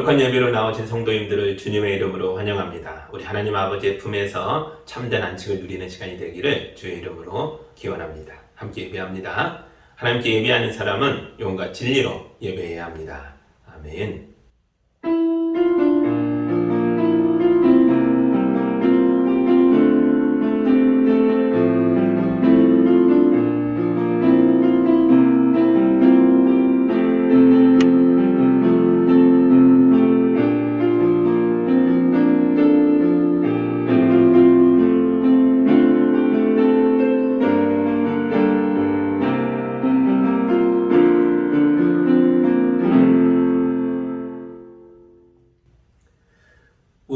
거룩한 예배로 나오신 성도님들을 주님의 이름으로 환영합니다. 우리 하나님 아버지의 품에서 참된 안식을 누리는 시간이 되기를 주의 이름으로 기원합니다. 함께 예배합니다. 하나님께 예배하는 사람은 용과 진리로 예배해야 합니다. 아멘.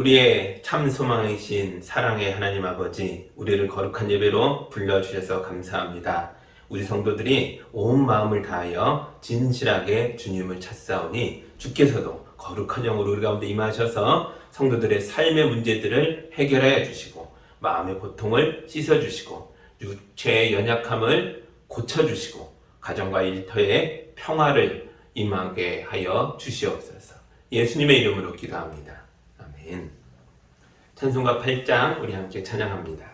우리의 참 소망이신 사랑의 하나님 아버지, 우리를 거룩한 예배로 불러주셔서 감사합니다. 우리 성도들이 온 마음을 다하여 진실하게 주님을 찾사오니 주께서도 거룩한 영으로 우리 가운데 임하셔서 성도들의 삶의 문제들을 해결하여 주시고 마음의 고통을 씻어주시고 육체의 연약함을 고쳐주시고 가정과 일터에 평화를 임하게 하여 주시옵소서. 예수님의 이름으로 기도합니다. 아멘. 찬송가 8장 우리 함께 찬양합니다.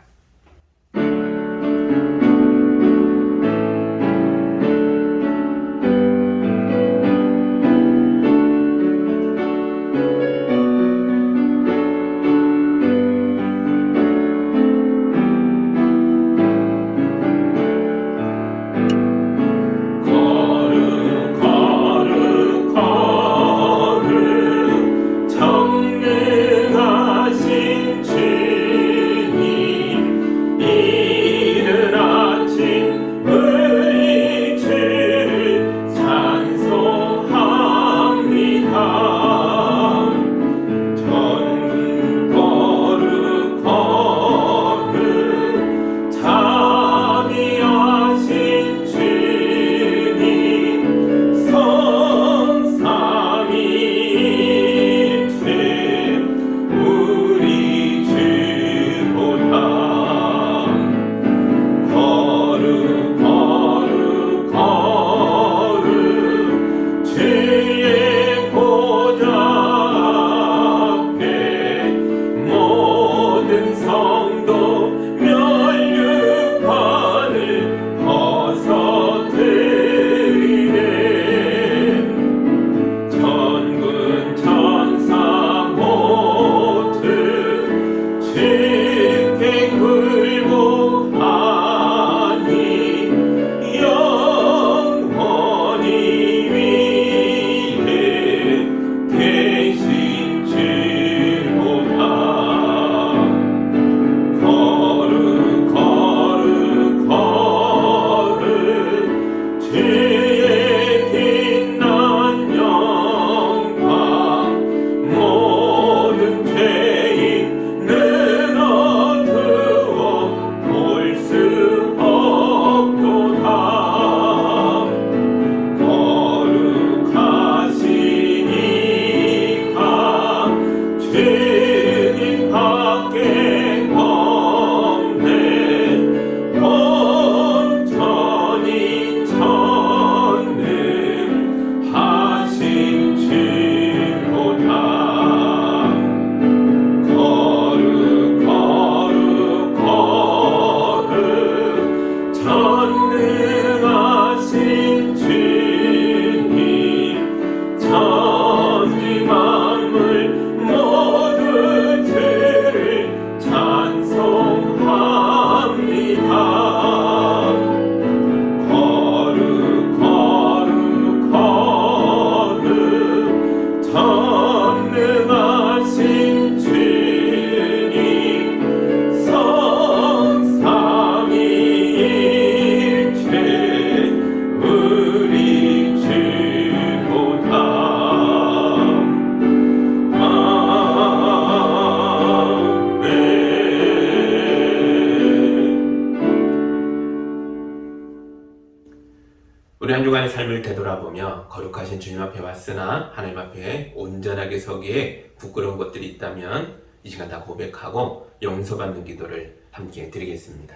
우리 한 주간의 삶을 되돌아보며 거룩하신 주님 앞에 왔으나 하나님 앞에 온전하게 서기에 부끄러운 것들이 있다면 이 시간 다 고백하고 용서받는 기도를 함께 드리겠습니다.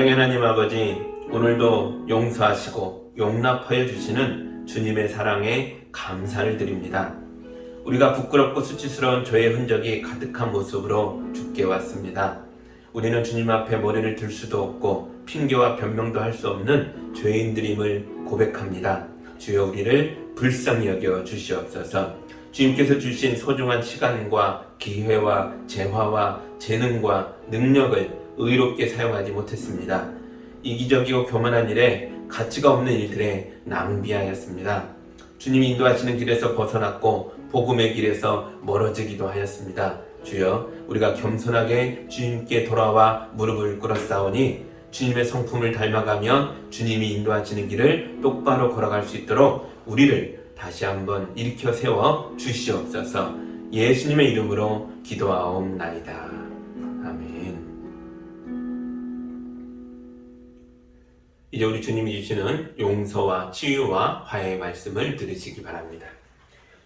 사랑의 하나님 아버지, 오늘도 용서하시고 용납하여 주시는 주님의 사랑에 감사를 드립니다. 우리가 부끄럽고 수치스러운 죄의 흔적이 가득한 모습으로 주께 왔습니다. 우리는 주님 앞에 머리를 들 수도 없고 핑계와 변명도 할 수 없는 죄인들임을 고백합니다. 주여, 우리를 불쌍히 여겨 주시옵소서. 주님께서 주신 소중한 시간과 기회와 재화와 재능과 능력을 의롭게 사용하지 못했습니다. 이기적이고 교만한 일에, 가치가 없는 일들에 낭비하였습니다. 주님이 인도하시는 길에서 벗어났고 복음의 길에서 멀어지기도 하였습니다. 주여, 우리가 겸손하게 주님께 돌아와 무릎을 꿇었사오니 주님의 성품을 닮아가며 주님이 인도하시는 길을 똑바로 걸어갈 수 있도록 우리를 다시 한번 일으켜 세워 주시옵소서. 예수님의 이름으로 기도하옵나이다. 아멘. 이제 우리 주님이 주시는 용서와 치유와 화해의 말씀을 들으시기 바랍니다.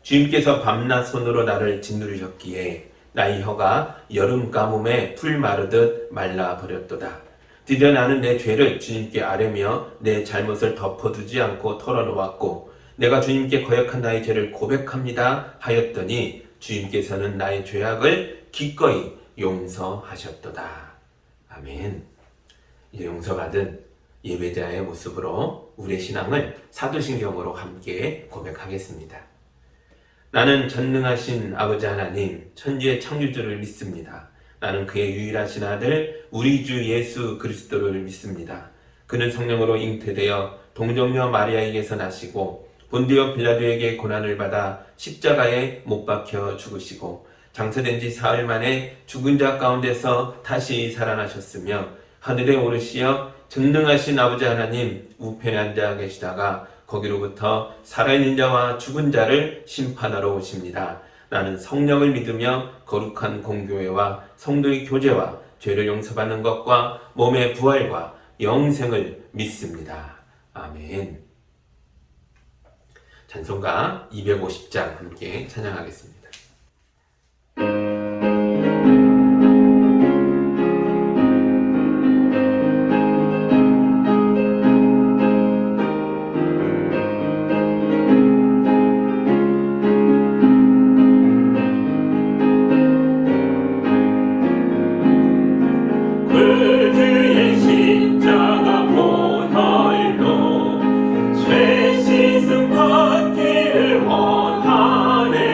주님께서 밤낮 손으로 나를 짓누르셨기에 나의 혀가 여름 가뭄에 풀 마르듯 말라버렸도다. 드디어 나는 내 죄를 주님께 아뢰며 내 잘못을 덮어두지 않고 털어놓았고 내가 주님께 거역한 나의 죄를 고백합니다 하였더니 주님께서는 나의 죄악을 기꺼이 용서하셨도다. 아멘. 이제 용서받은 예배자의 모습으로 우리의 신앙을 사도신경으로 함께 고백하겠습니다. 나는 전능하신 아버지 하나님, 천지의 창조주를 믿습니다. 나는 그의 유일하신 아들 우리 주 예수 그리스도를 믿습니다. 그는 성령으로 잉태되어 동정녀 마리아에게서 나시고 본디오 빌라도에게 고난을 받아 십자가에 못 박혀 죽으시고 장사된 지 사흘 만에 죽은 자 가운데서 다시 살아나셨으며 하늘에 오르시어 전능하신 아버지 하나님 우편에 앉아 계시다가 거기로부터 살아있는 자와 죽은 자를 심판하러 오십니다. 나는 성령을 믿으며 거룩한 공교회와 성도의 교제와 죄를 용서받는 것과 몸의 부활과 영생을 믿습니다. 아멘. 찬송가 250장 함께 찬양하겠습니다. 죄 씻음 받기를 원하네.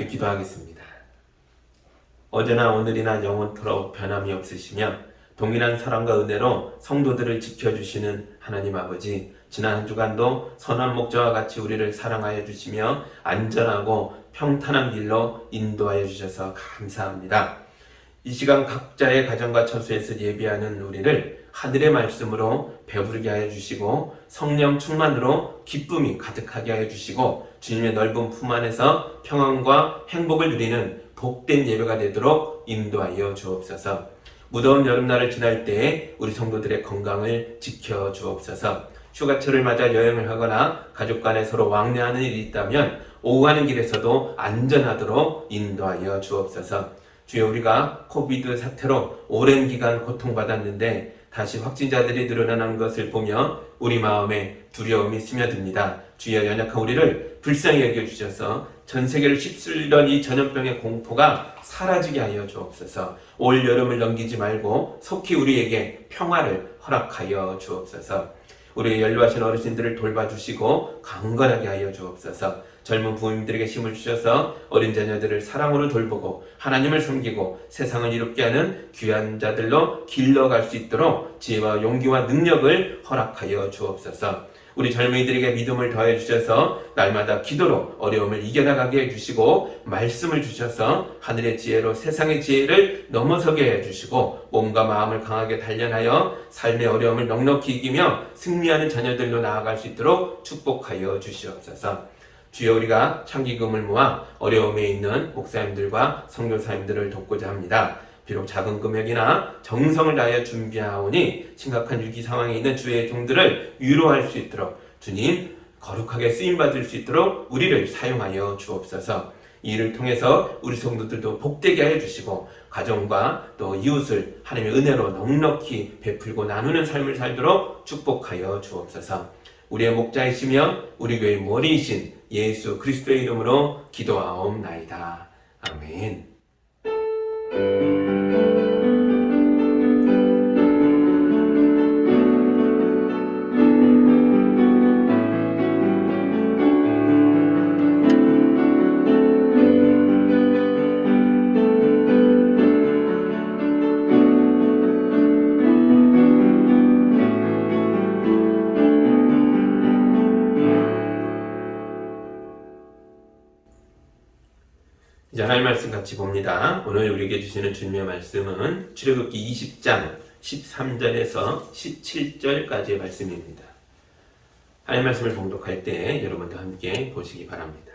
기도하겠습니다. 어제나 오늘이나 영원토록 변함이 없으시며 동일한 사랑과 은혜로 성도들을 지켜주시는 하나님 아버지, 지난 한 주간도 선한 목자와 같이 우리를 사랑하여 주시며 안전하고 평탄한 길로 인도하여 주셔서 감사합니다. 이 시간 각자의 가정과 처소에서 예배하는 우리를 하늘의 말씀으로 배부르게 하여 주시고 성령 충만으로 기쁨이 가득하게 하여 주시고 주님의 넓은 품 안에서 평안과 행복을 누리는 복된 예배가 되도록 인도하여 주옵소서. 무더운 여름날을 지날 때에 우리 성도들의 건강을 지켜 주옵소서. 휴가철을 맞아 여행을 하거나 가족 간에 서로 왕래하는 일이 있다면 오고 가는 길에서도 안전하도록 인도하여 주옵소서. 주여, 우리가 코비드 사태로 오랜 기간 고통받았는데 다시 확진자들이 늘어나는 것을 보며 우리 마음에 두려움이 스며듭니다. 주여, 연약한 우리를 불쌍히 여겨주셔서 전 세계를 휩쓸던 이 전염병의 공포가 사라지게 하여 주옵소서. 올 여름을 넘기지 말고 속히 우리에게 평화를 허락하여 주옵소서. 우리의 연로하신 어르신들을 돌봐주시고 강건하게 하여 주옵소서. 젊은 부모님들에게 힘을 주셔서 어린 자녀들을 사랑으로 돌보고 하나님을 섬기고 세상을 이롭게 하는 귀한 자들로 길러갈 수 있도록 지혜와 용기와 능력을 허락하여 주옵소서. 우리 젊은이들에게 믿음을 더해 주셔서 날마다 기도로 어려움을 이겨나가게 해주시고 말씀을 주셔서 하늘의 지혜로 세상의 지혜를 넘어서게 해주시고 몸과 마음을 강하게 단련하여 삶의 어려움을 넉넉히 이기며 승리하는 자녀들로 나아갈 수 있도록 축복하여 주시옵소서. 주여, 우리가 참기금을 모아 어려움에 있는 목사님들과 선교사님들을 돕고자 합니다. 비록 작은 금액이나 정성을 다하여 준비하오니 심각한 위기 상황에 있는 주의 종들을 위로할 수 있도록 주님 거룩하게 쓰임받을 수 있도록 우리를 사용하여 주옵소서. 이 일을 통해서 우리 성도들도 복되게 하여 주시고 가정과 또 이웃을 하나님의 은혜로 넉넉히 베풀고 나누는 삶을 살도록 축복하여 주옵소서. 우리의 목자이시며 우리 교회의 머리이신 예수 그리스도의 이름으로 기도하옵나이다. 아멘. 이제 하나님 말씀 같이 봅니다. 오늘 우리에게 주시는 주님의 말씀은 출애굽기 20장 13절에서 17절까지의 말씀입니다. 하나님 말씀을 봉독할 때 여러분도 함께 보시기 바랍니다.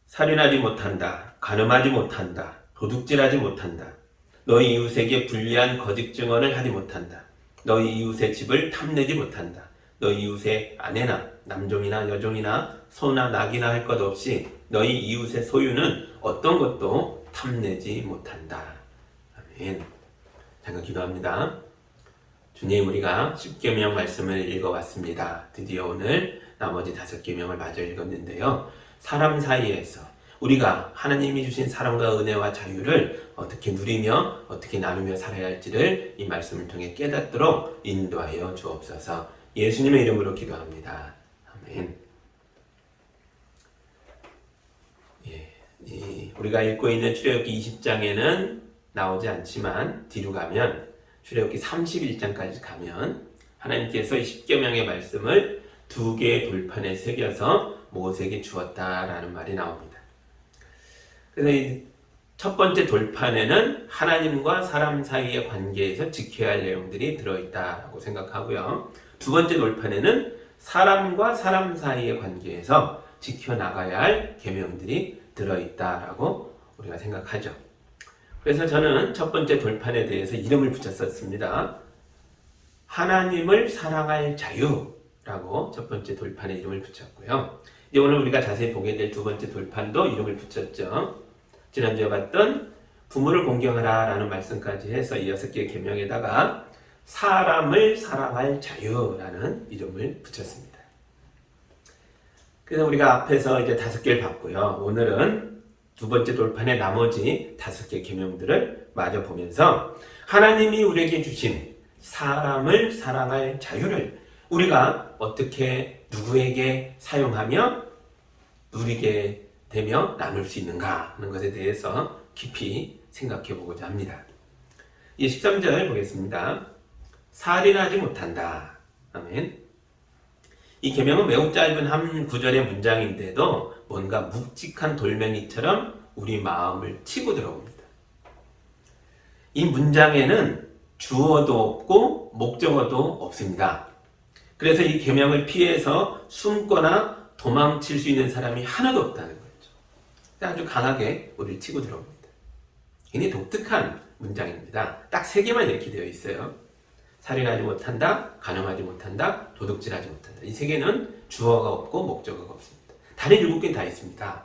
살인하지 못한다. 간음하지 못한다. 도둑질하지 못한다. 너희 이웃에게 불리한 거짓 증언을 하지 못한다. 너희 이웃의 집을 탐내지 못한다. 너희 이웃의 아내나 남종이나 여종이나 소나 낙이나 할 것 없이 너희 이웃의 소유는 어떤 것도 탐내지 못한다. 아멘. 잠깐 기도합니다. 주님, 우리가 10계명 말씀을 읽어왔습니다. 드디어 오늘 나머지 5계명을 마저 읽었는데요. 사람 사이에서 우리가 하나님이 주신 사랑과 은혜와 자유를 어떻게 누리며 어떻게 나누며 살아야 할지를 이 말씀을 통해 깨닫도록 인도하여 주옵소서. 예수님의 이름으로 기도합니다. 아멘. 우리가 읽고 있는 출애굽기 20장에는 나오지 않지만 뒤로 가면 출애굽기 31장까지 가면 하나님께서 이 10계명의 말씀을 2개의 돌판에 새겨서 모세에게 주었다라는 말이 나옵니다. 그래서 이 첫 번째 돌판에는 하나님과 사람 사이의 관계에서 지켜야 할 내용들이 들어있다고 생각하고요. 두 번째 돌판에는 사람과 사람 사이의 관계에서 지켜나가야 할 계명들이 들어있다라고 우리가 생각하죠. 그래서 저는 첫 번째 돌판에 대해서 이름을 붙였었습니다. 하나님을 사랑할 자유라고 첫 번째 돌판에 이름을 붙였고요. 이제 오늘 우리가 자세히 보게 될 두 번째 돌판도 이름을 붙였죠. 지난주에 봤던 부모를 공경하라 라는 말씀까지 해서 이 6개의 계명에다가 사람을 사랑할 자유라는 이름을 붙였습니다. 그래서 우리가 앞에서 이제 5개를 봤고요. 오늘은 두 번째 돌판의 나머지 5개 계명들을 마저 보면서 하나님이 우리에게 주신 사람을 사랑할 자유를 우리가 어떻게 누구에게 사용하며 누리게 되며 나눌 수 있는가 하는 것에 대해서 깊이 생각해 보고자 합니다. 이 13절 보겠습니다. 살인하지 못한다. 아멘. 이 계명은 매우 짧은 한 구절의 문장인데도 뭔가 묵직한 돌멩이처럼 우리 마음을 치고 들어옵니다. 이 문장에는 주어도 없고 목적어도 없습니다. 그래서 이 계명을 피해서 숨거나 도망칠 수 있는 사람이 하나도 없다는 거죠. 아주 강하게 우리를 치고 들어옵니다. 굉장히 독특한 문장입니다. 딱 3개만 이렇게 되어 있어요. 살인하지 못한다, 간음하지 못한다, 도둑질하지 못한다. 이 3개는 주어가 없고 목적어가 없습니다. 다른 7개는 다 있습니다.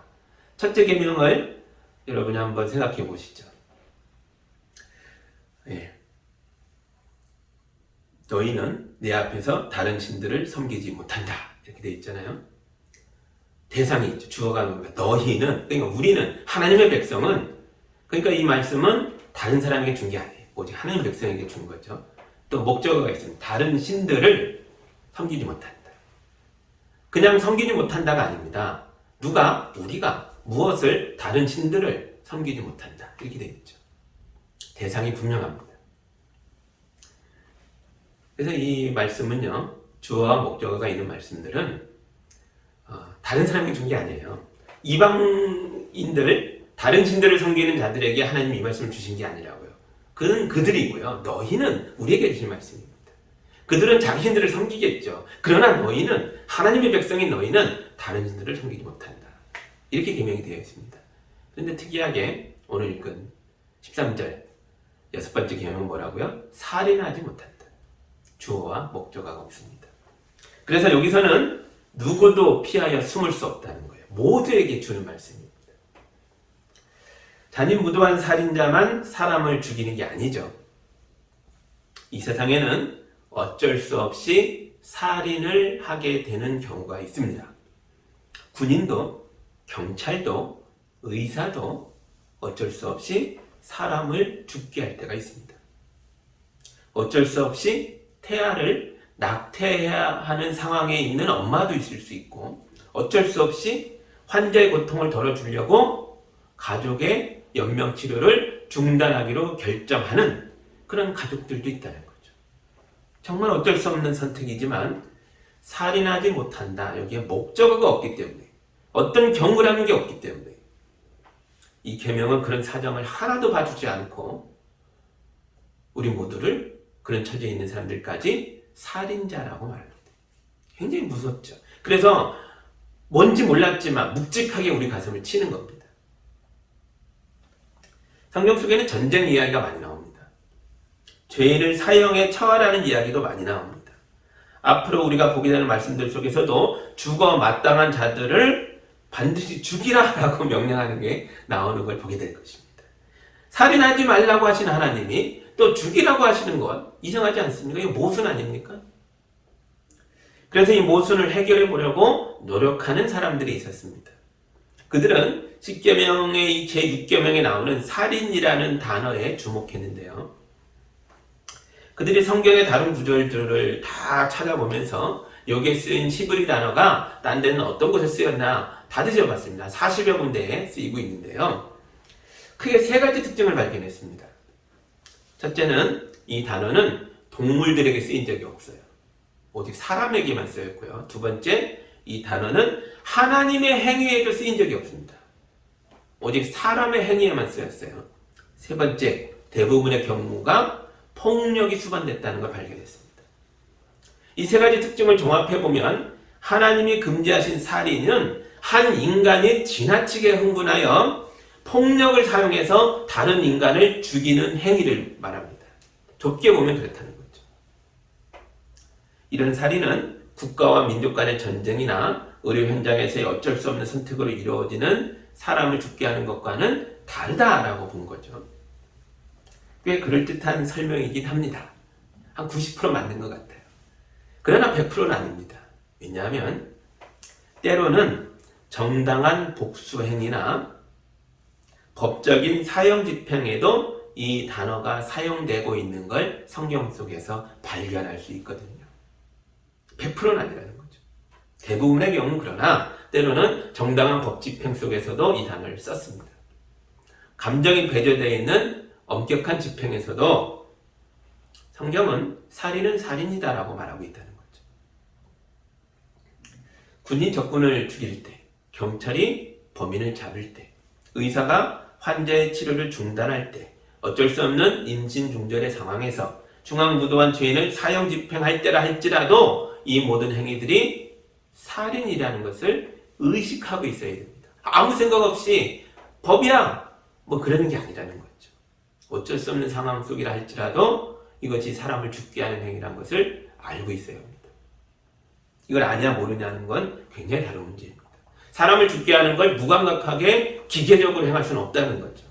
첫째 계명을 여러분이 한번 생각해 보시죠. 예. 너희는 내 앞에서 다른 신들을 섬기지 못한다. 이렇게 되어 있잖아요. 대상이 있죠. 주어가 뭡니까? 너희는, 그러니까 우리는, 하나님의 백성은, 그러니까 이 말씀은 다른 사람에게 준 게 아니에요. 오직 하나님 백성에게 준 거죠. 또 목적어가 있습니다. 다른 신들을 섬기지 못한다. 그냥 섬기지 못한다가 아닙니다. 누가? 우리가 무엇을? 다른 신들을 섬기지 못한다. 이렇게 되어 있죠. 대상이 분명합니다. 그래서 이 말씀은요, 주어와 목적어가 있는 말씀들은 다른 사람에게 준 게 아니에요. 이방인들, 다른 신들을 섬기는 자들에게 하나님이 이 말씀을 주신 게 아니라고요. 그는 그들이고요. 너희는 우리에게 주신 말씀입니다. 그들은 자기 신들을 섬기겠죠. 그러나 너희는, 하나님의 백성인 너희는 다른 신들을 섬기지 못한다. 이렇게 계명이 되어 있습니다. 그런데 특이하게 오늘 읽은 13절 6번째 계명은 뭐라고요? 살인하지 못한다. 주어와 목적어가 없습니다. 그래서 여기서는 누구도 피하여 숨을 수 없다는 거예요. 모두에게 주는 말씀입니다. 잔인무도한 살인자만 사람을 죽이는 게 아니죠. 이 세상에는 어쩔 수 없이 살인을 하게 되는 경우가 있습니다. 군인도, 경찰도, 의사도 어쩔 수 없이 사람을 죽게 할 때가 있습니다. 어쩔 수 없이 태아를 낙태해야 하는 상황에 있는 엄마도 있을 수 있고, 어쩔 수 없이 환자의 고통을 덜어주려고 가족의 연명치료를 중단하기로 결정하는 그런 가족들도 있다는 거죠. 정말 어쩔 수 없는 선택이지만 살인하지 못한다. 여기에 목적어가 없기 때문에, 어떤 경우라는 게 없기 때문에 이 계명은 그런 사정을 하나도 봐주지 않고 우리 모두를, 그런 처지에 있는 사람들까지 살인자라고 말합니다. 굉장히 무섭죠. 그래서 뭔지 몰랐지만 묵직하게 우리 가슴을 치는 겁니다. 성경 속에는 전쟁 이야기가 많이 나옵니다. 죄를 사형에 처하라는 이야기도 많이 나옵니다. 앞으로 우리가 보게 되는 말씀들 속에서도 죽어 마땅한 자들을 반드시 죽이라라고 명령하는 게 나오는 걸 보게 될 것입니다. 살인하지 말라고 하신 하나님이 또 죽이라고 하시는 것 이상하지 않습니까? 이거 모순 아닙니까? 그래서 이 모순을 해결해 보려고 노력하는 사람들이 있었습니다. 그들은 10계명의 이 제6계명에 나오는 살인이라는 단어에 주목했는데요. 그들이 성경의 다른 구절들을 다 찾아보면서 여기에 쓰인 히브리 단어가 딴 데는 어떤 곳에 쓰였나 다 뒤져봤습니다. 40여 군데에 쓰이고 있는데요. 크게 3가지 특징을 발견했습니다. 첫째는 이 단어는 동물들에게 쓰인 적이 없어요. 오직 사람에게만 쓰였고요. 두 번째, 이 단어는 하나님의 행위에도 쓰인 적이 없습니다. 오직 사람의 행위에만 쓰였어요. 세 번째, 대부분의 경우가 폭력이 수반됐다는 걸 발견했습니다. 이 3가지 특징을 종합해보면 하나님이 금지하신 살인은 한 인간이 지나치게 흥분하여 폭력을 사용해서 다른 인간을 죽이는 행위를 말합니다. 좁게 보면 그렇다는 거죠. 이런 살인은 국가와 민족 간의 전쟁이나 의료 현장에서의 어쩔 수 없는 선택으로 이루어지는 사람을 죽게 하는 것과는 다르다라고 본 거죠. 꽤 그럴듯한 설명이긴 합니다. 한 90% 맞는 것 같아요. 그러나 100%는 아닙니다. 왜냐하면 때로는 정당한 복수행위나 법적인 사형 집행에도 이 단어가 사용되고 있는 걸 성경 속에서 발견할 수 있거든요. 100%는 아니라는 거죠. 대부분의 경우는 그러나 때로는 정당한 법 집행 속에서도 이 단어를 썼습니다. 감정이 배제되어 있는 엄격한 집행에서도 성경은 살인은 살인이다라고 말하고 있다는 거죠. 군이 적군을 죽일 때, 경찰이 범인을 잡을 때, 의사가 환자의 치료를 중단할 때, 어쩔 수 없는 임신중절의 상황에서 중앙부도한 죄인을 사형 집행할 때라 할지라도 이 모든 행위들이 살인이라는 것을 의식하고 있어야 됩니다. 아무 생각 없이 법이야! 뭐 그러는 게 아니라는 거죠. 어쩔 수 없는 상황 속이라 할지라도 이것이 사람을 죽게 하는 행위라는 것을 알고 있어야 합니다. 이걸 아냐 모르냐는 건 굉장히 다른 문제입니다. 사람을 죽게 하는 걸 무감각하게 기계적으로 행할 수는 없다는 거죠.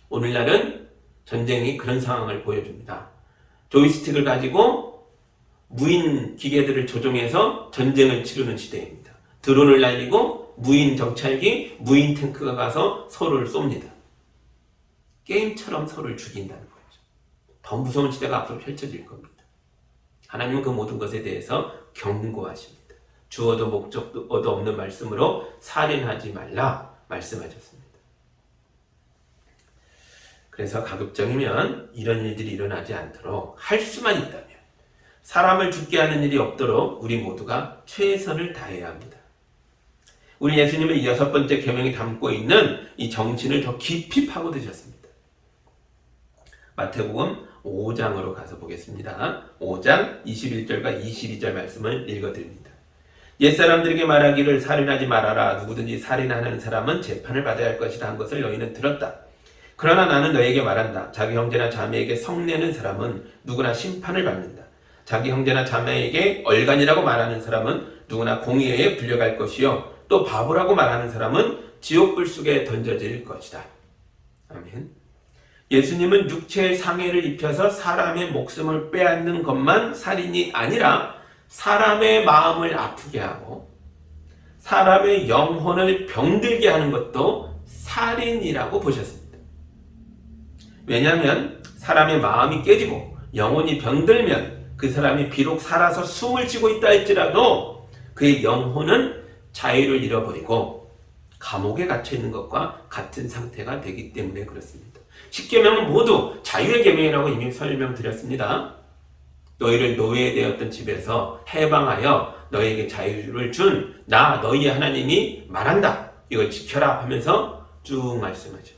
오늘날은 전쟁이 그런 상황을 보여줍니다. 조이스틱을 가지고 무인 기계들을 조종해서 전쟁을 치르는 시대입니다. 드론을 날리고 무인 정찰기, 무인 탱크가 가서 서로를 쏩니다. 게임처럼 서로를 죽인다는 거죠. 더 무서운 시대가 앞으로 펼쳐질 겁니다. 하나님은 그 모든 것에 대해서 경고하십니다. 주어도 목적도 없는 말씀으로 살인하지 말라 말씀하셨습니다. 그래서 가급적이면 이런 일들이 일어나지 않도록 할 수만 있다면 사람을 죽게 하는 일이 없도록 우리 모두가 최선을 다해야 합니다. 우리 예수님은 이 6번째 계명이 담고 있는 이 정신을 더 깊이 파고드셨습니다. 마태복음 5장으로 가서 보겠습니다. 5장 21절과 22절 말씀을 읽어드립니다. 옛사람들에게 말하기를 살인하지 말아라. 누구든지 살인하는 사람은 재판을 받아야 할 것이다 한 것을 너희는 들었다. 그러나 나는 너희에게 말한다. 자기 형제나 자매에게 성내는 사람은 누구나 심판을 받는다. 자기 형제나 자매에게 얼간이라고 말하는 사람은 누구나 공의회에 불려갈 것이요. 또 바보라고 말하는 사람은 지옥불 속에 던져질 것이다. 아멘. 예수님은 육체의 상해를 입혀서 사람의 목숨을 빼앗는 것만 살인이 아니라 사람의 마음을 아프게 하고 사람의 영혼을 병들게 하는 것도 살인이라고 보셨습니다. 왜냐하면 사람의 마음이 깨지고 영혼이 병들면 그 사람이 비록 살아서 숨을 쉬고 있다 할지라도 그의 영혼은 자유를 잃어버리고 감옥에 갇혀있는 것과 같은 상태가 되기 때문에 그렇습니다. 10계명은 모두 자유의 계명이라고 이미 설명드렸습니다. 너희를 노예되었던 집에서 해방하여 너희에게 자유를 준 나 너희의 하나님이 말한다. 이걸 지켜라 하면서 쭉 말씀하셨죠.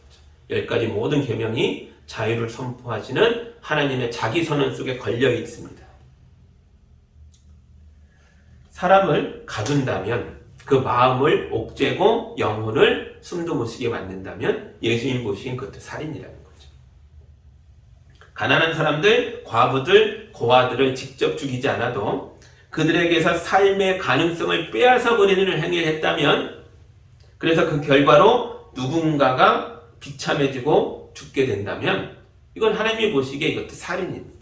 10가지 모든 계명이 자유를 선포하시는 하나님의 자기 선언 속에 걸려 있습니다. 사람을 가둔다면 그 마음을 옥죄고 영혼을 숨도 못 쉬게 만든다면 예수님 보시기엔 그것도 살인이라는 거죠. 가난한 사람들, 과부들, 고아들을 직접 죽이지 않아도 그들에게서 삶의 가능성을 빼앗아 버리는 행위를 했다면 그래서 그 결과로 누군가가 비참해지고 죽게 된다면 이건 하나님이 보시기에 이것도 살인입니다.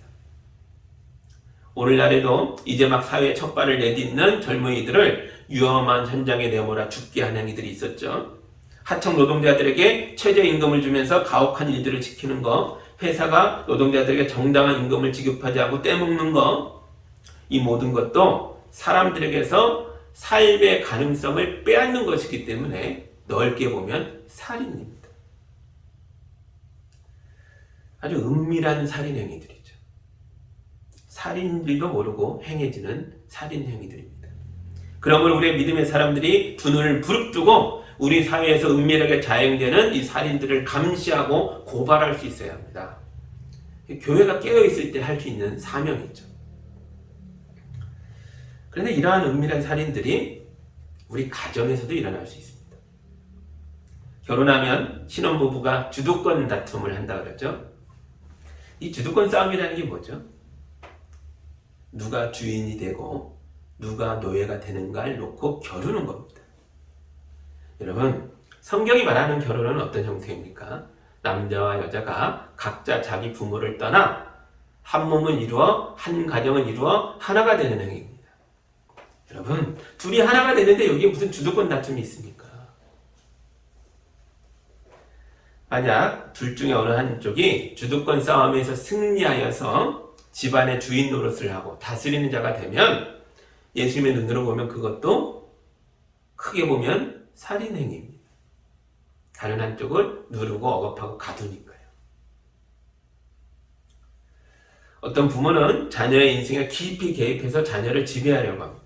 오늘날에도 이제 막 사회에 첫 발을 내딛는 젊은이들을 위험한 현장에 내몰아 죽게 하는 행위들이 있었죠. 하청 노동자들에게 최저임금을 주면서 가혹한 일들을 지키는 거, 회사가 노동자들에게 정당한 임금을 지급하지 않고 떼먹는 거, 이 모든 것도 사람들에게서 삶의 가능성을 빼앗는 것이기 때문에 넓게 보면 살인입니다. 아주 은밀한 살인 행위들이죠. 살인들도 모르고 행해지는 살인 행위들입니다. 그러므로 우리의 믿음의 사람들이 두 눈을 부릅뜨고 우리 사회에서 은밀하게 자행되는 이 살인들을 감시하고 고발할 수 있어야 합니다. 교회가 깨어있을 때 할 수 있는 사명이죠. 그런데 이러한 은밀한 살인들이 우리 가정에서도 일어날 수 있습니다. 결혼하면 신혼부부가 주도권 다툼을 한다 그러죠. 이 주도권 싸움이라는 게 뭐죠? 누가 주인이 되고 누가 노예가 되는가를 놓고 겨루는 겁니다. 여러분, 성경이 말하는 결혼은 어떤 형태입니까? 남자와 여자가 각자 자기 부모를 떠나 한 몸을 이루어 한 가정을 이루어 하나가 되는 행위입니다. 여러분, 둘이 하나가 되는데 여기에 무슨 주도권 다툼이 있습니까? 만약 둘 중에 어느 한쪽이 주도권 싸움에서 승리하여서 집안의 주인 노릇을 하고 다스리는 자가 되면 예수님의 눈으로 보면 그것도 크게 보면 살인행위입니다. 다른 한쪽을 누르고 억압하고 가두니까요. 어떤 부모는 자녀의 인생에 깊이 개입해서 자녀를 지배하려고 합니다.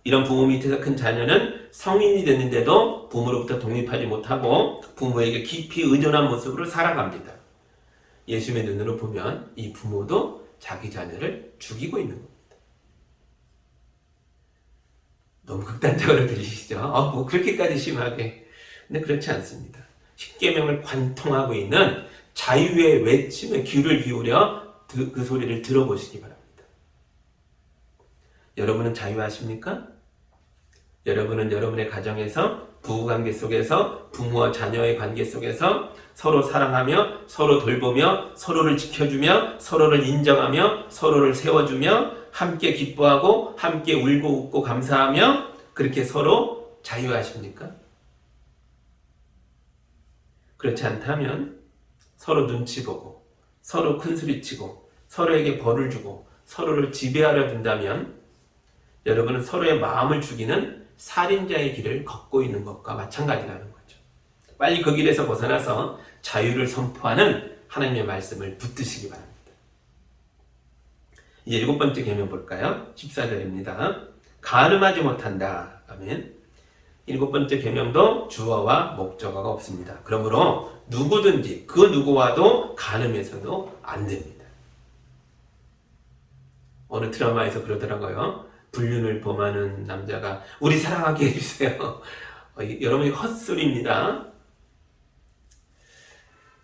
이런 부모 밑에서 큰 자녀는 성인이 됐는데도 부모로부터 독립하지 못하고 부모에게 깊이 의존한 모습으로 살아갑니다. 예수님의 눈으로 보면 이 부모도 자기 자녀를 죽이고 있는 겁니다. 너무 극단적으로 들리시죠? 뭐 그렇게까지 심하게. 근데 그렇지 않습니다. 십계명을 관통하고 있는 자유의 외침에 귀를 기울여 그 소리를 들어보시기 바랍니다. 여러분은 자유하십니까? 여러분은 여러분의 가정에서 부부관계 속에서 부모와 자녀의 관계 속에서 서로 사랑하며 서로 돌보며 서로를 지켜주며 서로를 인정하며 서로를 세워주며 함께 기뻐하고 함께 울고 웃고 감사하며 그렇게 서로 자유하십니까? 그렇지 않다면 서로 눈치 보고 서로 큰소리치고 서로에게 벌을 주고 서로를 지배하려 든다면 여러분은 서로의 마음을 죽이는 살인자의 길을 걷고 있는 것과 마찬가지라는 거죠. 빨리 그 길에서 벗어나서 자유를 선포하는 하나님의 말씀을 붙드시기 바랍니다. 이제 7번째 계명 볼까요? 14절입니다. 간음하지 못한다. 아멘. 7번째 계명도 주어와 목적어가 없습니다. 그러므로 누구든지 그 누구와도 간음해서도 안 됩니다. 어느 드라마에서 그러더라고요. 불륜을 범하는 남자가 우리 사랑하게 해주세요. 여러분이 헛소리입니다.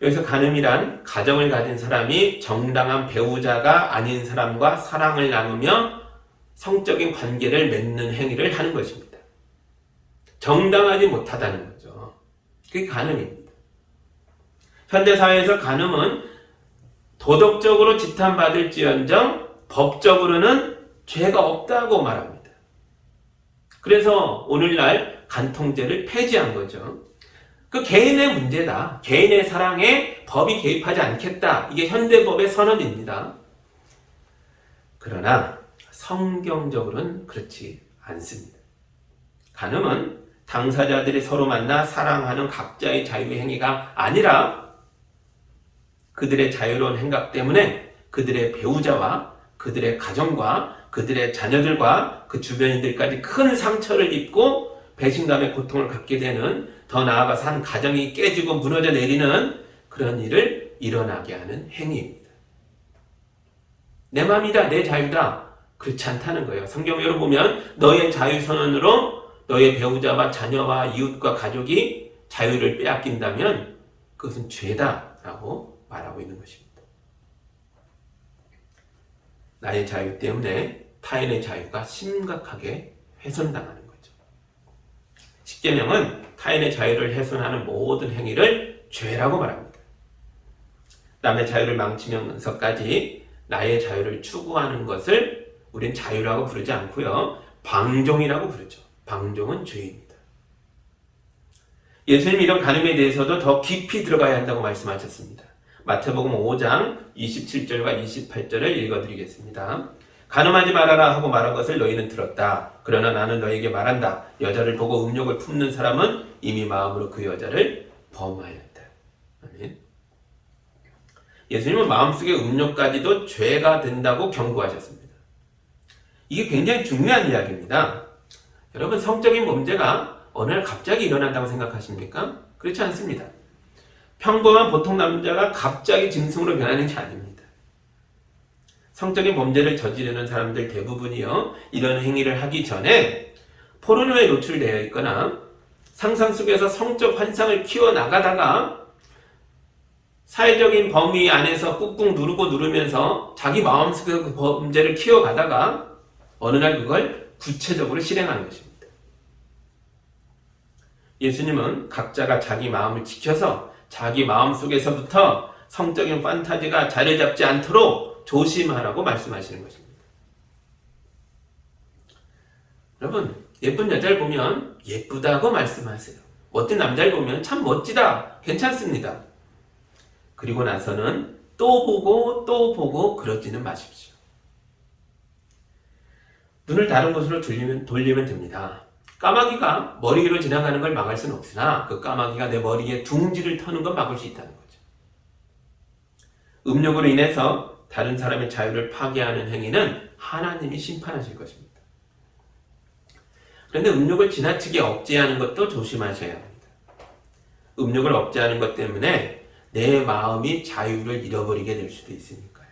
여기서 간음이란 가정을 가진 사람이 정당한 배우자가 아닌 사람과 사랑을 나누며 성적인 관계를 맺는 행위를 하는 것입니다. 정당하지 못하다는 거죠. 그게 간음입니다. 현대사회에서 간음은 도덕적으로 지탄받을지언정 법적으로는 죄가 없다고 말합니다. 그래서 오늘날 간통죄를 폐지한 거죠. 그 개인의 문제다. 개인의 사랑에 법이 개입하지 않겠다. 이게 현대법의 선언입니다. 그러나 성경적으로는 그렇지 않습니다. 간음은 당사자들이 서로 만나 사랑하는 각자의 자유의 행위가 아니라 그들의 자유로운 행각 때문에 그들의 배우자와 그들의 가정과 그들의 자녀들과 그 주변인들까지 큰 상처를 입고 배신감의 고통을 갖게 되는, 더 나아가서 한 가정이 깨지고 무너져 내리는 그런 일을 일어나게 하는 행위입니다. 내 마음이다, 내 자유다. 그렇지 않다는 거예요. 성경으로 보면 너의 자유 선언으로 너의 배우자와 자녀와 이웃과 가족이 자유를 빼앗긴다면 그것은 죄다라고 말하고 있는 것입니다. 나의 자유 때문에 타인의 자유가 심각하게 훼손당하는 거죠. 십계명은 타인의 자유를 훼손하는 모든 행위를 죄라고 말합니다. 남의 자유를 망치면서까지 나의 자유를 추구하는 것을 우린 자유라고 부르지 않고요, 방종이라고 부르죠. 방종은 죄입니다. 예수님이 이런 간음에 대해서도 더 깊이 들어가야 한다고 말씀하셨습니다. 마태복음 5장 27절과 28절을 읽어드리겠습니다. 간음하지 말아라 하고 말한 것을 너희는 들었다. 그러나 나는 너희에게 말한다. 여자를 보고 음욕을 품는 사람은 이미 마음으로 그 여자를 범하였다. 아멘. 예수님은 마음속의 음욕까지도 죄가 된다고 경고하셨습니다. 이게 굉장히 중요한 이야기입니다. 여러분, 성적인 범죄가 어느 날 갑자기 일어난다고 생각하십니까? 그렇지 않습니다. 평범한 보통 남자가 갑자기 짐승으로 변하는 게 아닙니다. 성적인 범죄를 저지르는 사람들 대부분이요, 이런 행위를 하기 전에 포르노에 노출되어 있거나 상상 속에서 성적 환상을 키워나가다가 사회적인 범위 안에서 꾹꾹 누르면서 자기 마음속에서 그 범죄를 키워가다가 어느 날 그걸 구체적으로 실행하는 것입니다. 예수님은 각자가 자기 마음을 지켜서 자기 마음속에서부터 성적인 판타지가 자리 잡지 않도록 조심하라고 말씀하시는 것입니다. 여러분, 예쁜 여자를 보면 예쁘다고 말씀하세요. 어떤 남자를 보면 참 멋지다, 괜찮습니다. 그리고 나서는 또 보고 또 보고 그러지는 마십시오. 눈을 다른 곳으로 돌리면 됩니다. 까마귀가 머리 위로 지나가는 걸 막을 수는 없으나 그 까마귀가 내 머리에 둥지를 터는 건 막을 수 있다는 거죠. 음욕으로 인해서 다른 사람의 자유를 파괴하는 행위는 하나님이 심판하실 것입니다. 그런데 음욕을 지나치게 억제하는 것도 조심하셔야 합니다. 음욕을 억제하는 것 때문에 내 마음이 자유를 잃어버리게 될 수도 있으니까요.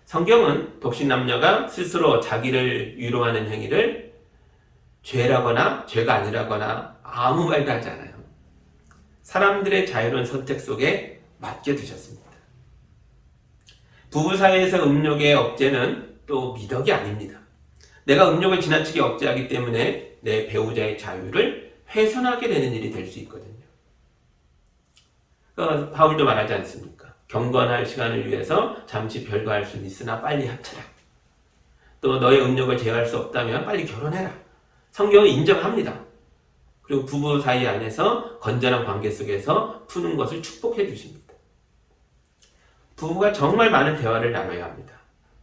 성경은 독신남녀가 스스로 자기를 위로하는 행위를 죄라거나 죄가 아니라거나 아무 말도 하지 않아요. 사람들의 자유로운 선택 속에 맡겨두셨습니다. 부부 사이에서 음욕의 억제는 또 미덕이 아닙니다. 내가 음욕을 지나치게 억제하기 때문에 내 배우자의 자유를 훼손하게 되는 일이 될 수 있거든요. 바울도 말하지 않습니까? 경건할 시간을 위해서 잠시 별거할 수는 있으나 빨리 합쳐라. 또 너의 음욕을 제어할 수 없다면 빨리 결혼해라. 성경은 인정합니다. 그리고 부부 사이 안에서 건전한 관계 속에서 푸는 것을 축복해 주십니다. 부부가 정말 많은 대화를 나눠야 합니다.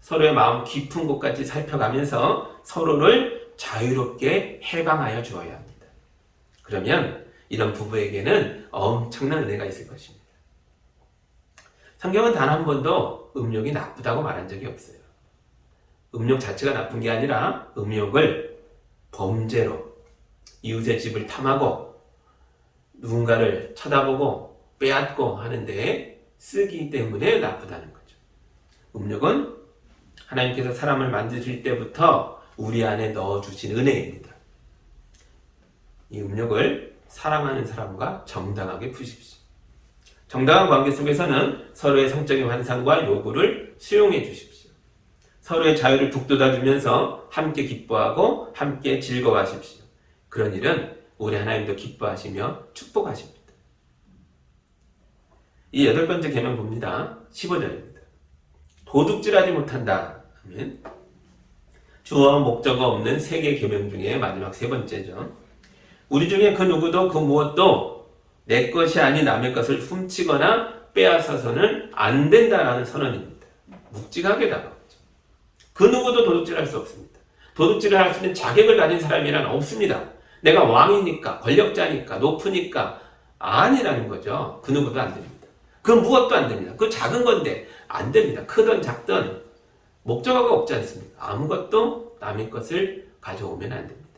서로의 마음 깊은 곳까지 살펴가면서 서로를 자유롭게 해방하여 주어야 합니다. 그러면 이런 부부에게는 엄청난 은혜가 있을 것입니다. 성경은 단 한 번도 음욕이 나쁘다고 말한 적이 없어요. 음욕 자체가 나쁜 게 아니라 음욕을 범죄로 이웃의 집을 탐하고 누군가를 쳐다보고 빼앗고 하는데 쓰기 때문에 나쁘다는 거죠. 음욕은 하나님께서 사람을 만드실 때부터 우리 안에 넣어주신 은혜입니다. 이 음욕을 사랑하는 사람과 정당하게 푸십시오. 정당한 관계 속에서는 서로의 성적인 환상과 요구를 수용해 주십시오. 서로의 자유를 북돋아주면서 함께 기뻐하고 함께 즐거워하십시오. 그런 일은 우리 하나님도 기뻐하시며 축복하십니다. 이 8번째 계명 봅니다. 15절입니다. 도둑질하지 못한다 하면 주어와 목적어 없는 3개 계명 중에 마지막 3번째죠. 우리 중에 그 누구도 그 무엇도 내 것이 아닌 남의 것을 훔치거나 빼앗아서는 안 된다라는 선언입니다. 묵직하게 다가오죠. 그 누구도 도둑질할 수 없습니다. 도둑질을 할 수 있는 자격을 가진 사람이란 없습니다. 내가 왕이니까, 권력자니까, 높으니까 아니라는 거죠. 그 누구도 안 됩니다. 그 무엇도 안 됩니다. 그 작은 건데 안 됩니다. 크든 작든 목적어가 없지 않습니까? 아무것도 남의 것을 가져오면 안 됩니다.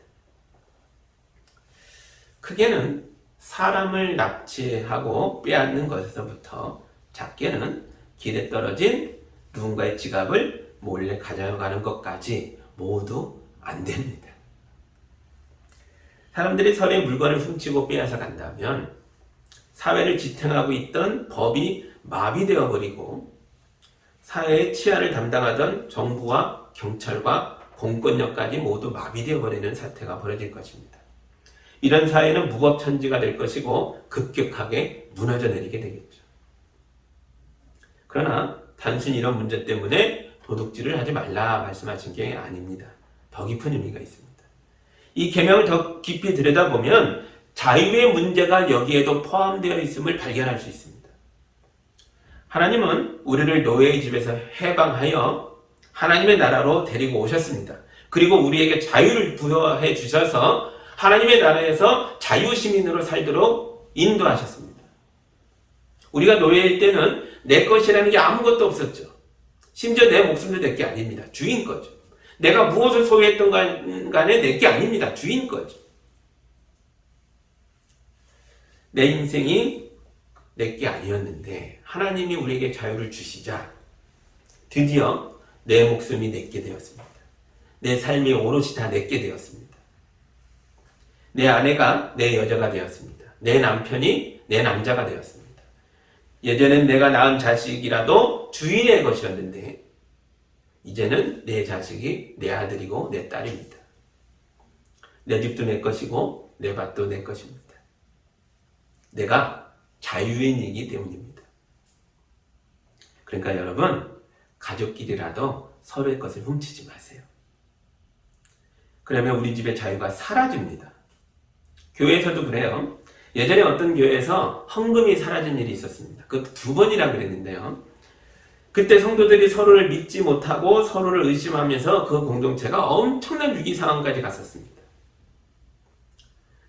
크게는 사람을 납치하고 빼앗는 것에서부터 작게는 길에 떨어진 누군가의 지갑을 몰래 가져가는 것까지 모두 안 됩니다. 사람들이 서로의 물건을 훔치고 빼앗아 간다면 사회를 지탱하고 있던 법이 마비되어 버리고 사회의 치안을 담당하던 정부와 경찰과 공권력까지 모두 마비되어 버리는 사태가 벌어질 것입니다. 이런 사회는 무법천지가 될 것이고 급격하게 무너져 내리게 되겠죠. 그러나 단순히 이런 문제 때문에 도둑질을 하지 말라 말씀하신 게 아닙니다. 더 깊은 의미가 있습니다. 이 계명을 더 깊이 들여다보면 자유의 문제가 여기에도 포함되어 있음을 발견할 수 있습니다. 하나님은 우리를 노예의 집에서 해방하여 하나님의 나라로 데리고 오셨습니다. 그리고 우리에게 자유를 부여해 주셔서 하나님의 나라에서 자유시민으로 살도록 인도하셨습니다. 우리가 노예일 때는 내 것이라는 게 아무것도 없었죠. 심지어 내 목숨도 내 게 아닙니다. 주인 거죠. 내가 무엇을 소유했던 간에 내 게 아닙니다. 주인 거죠. 내 인생이 내 게 아니었는데 하나님이 우리에게 자유를 주시자 드디어 내 목숨이 내게 되었습니다. 내 삶이 오롯이 다 내게 되었습니다. 내 아내가 내 여자가 되었습니다. 내 남편이 내 남자가 되었습니다. 예전엔 내가 낳은 자식이라도 주인의 것이었는데 이제는 내 자식이 내 아들이고 내 딸입니다. 내 집도 내 것이고 내 밭도 내 것입니다. 내가 자유인이기 때문입니다. 그러니까 여러분, 가족끼리라도 서로의 것을 훔치지 마세요. 그러면 우리 집의 자유가 사라집니다. 교회에서도 그래요. 예전에 어떤 교회에서 헌금이 사라진 일이 있었습니다. 그 2번이나 그랬는데요. 그때 성도들이 서로를 믿지 못하고 서로를 의심하면서 그 공동체가 엄청난 위기 상황까지 갔었습니다.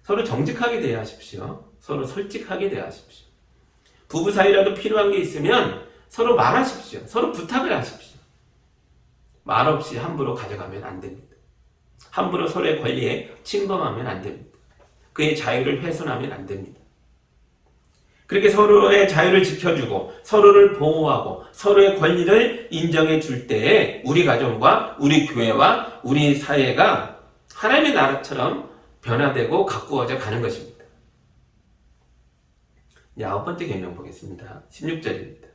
서로 정직하게 대하십시오. 서로 솔직하게 대하십시오. 부부 사이라도 필요한 게 있으면 서로 말하십시오. 서로 부탁을 하십시오. 말 없이 함부로 가져가면 안 됩니다. 함부로 서로의 권리에 침범하면 안 됩니다. 그의 자유를 훼손하면 안 됩니다. 그렇게 서로의 자유를 지켜주고 서로를 보호하고 서로의 권리를 인정해 줄 때에 우리 가정과 우리 교회와 우리 사회가 하나님의 나라처럼 변화되고 가꾸어져 가는 것입니다. 9번째 계명 보겠습니다. 16절입니다.